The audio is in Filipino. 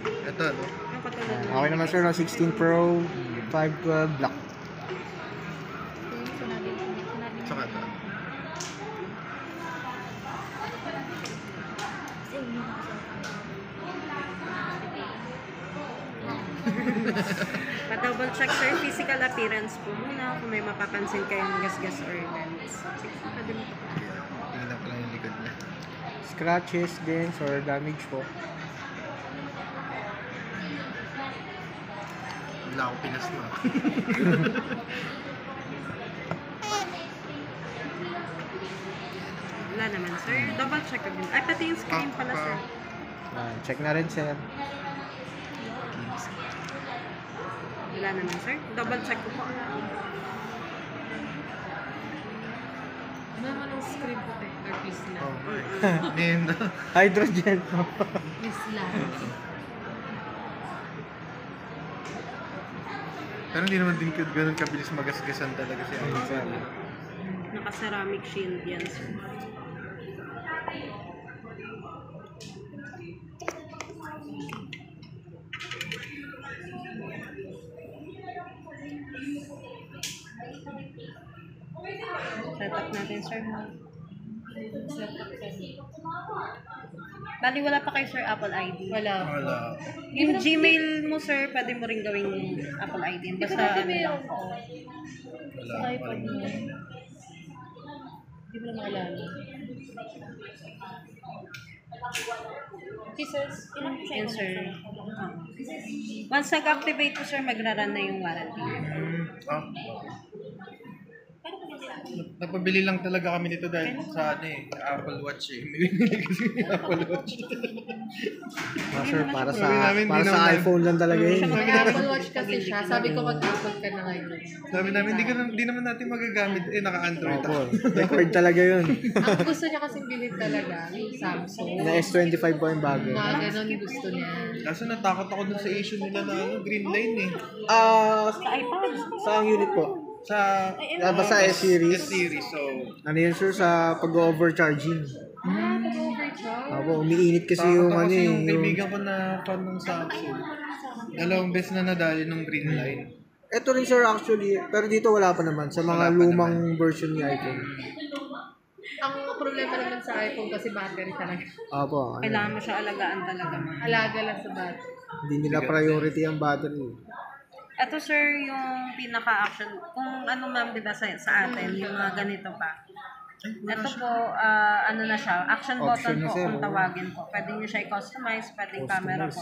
Ito, no? Yung katulad ng Okay naman sir, no? 16 Pro, 512 black. Tsaka ito. Pa-double check sir, physical appearance po muna kung may mapapansin kayong gas-gas or dents. Pwede mo po. Tingnan ko lang yung likod niya. Scratches, dents, or damage po. Wala akong pinas na. Wala naman sir. Double check din. Ay, pati yung screen pala sir. Check na rin sir. Wala naman sir. Double check ko po. Ano naman ang screen protector, please lang. Oh, and, Hydrogen po. Please lang. pero hindi naman din ganun kabilis magasgasan talaga si Ayun, sir. Naka-ceramic shield yan sir. Setup natin sir. Bali wala pa kay sir Apple ID. Wala. Wala. Yung Gmail mo sir, pwede mo rin gawing Apple ID. Basta ano lang. Wala. iPhone mo. Hindi mo na maalala. Jesus, ilang Yan sir. Once nag-activate po sir, magra-run na yung warranty. Ah. Napabili lang talaga kami nito dahil sa ano eh, Apple Watch eh. Apple Watch. Sir, para sa Sabi namin, para di sa naman- iPhone lang talaga yun. May Apple Watch kasi siya. Sabi ko mag-Apple ka na ngayon. Sabi namin, di naman natin magagamit. Eh, naka-Android Opo. ako. Record talaga yun. Ang gusto niya kasing bilhin talaga, yung Samsung. Na S25 po yung bago. Na ganun gusto niya. Kaso natakot ako dun sa issue nila na ano, green line eh. Sa iPhone. Saan unit po? Sa Basta S-series. S-series, so Ano yun sir, sa pag-overcharging. Pag-overcharge. Opo, umiinit kasi takot yung ako ano kasi eh. yung kaibigan ko na fan ng Samsung. Dalawang beses na nadali ng green line. Ito rin sir actually, pero dito wala pa naman sa mga Wala pa lumang version ni iPhone. Ang problema naman sa iPhone kasi battery talaga. Opo, ano, Kailangan mo siya alagaan talaga. Alaga lang sa battery. hindi nila priority ang battery. Ito sir, yung pinaka-action, kung ano ma'am, di ba sa atin, yung mga ganito pa. Ito po, ano na siya, action Option button na, po sir, kung oh. tawagin po. Pwede nyo siya i-customize, pwede camera po.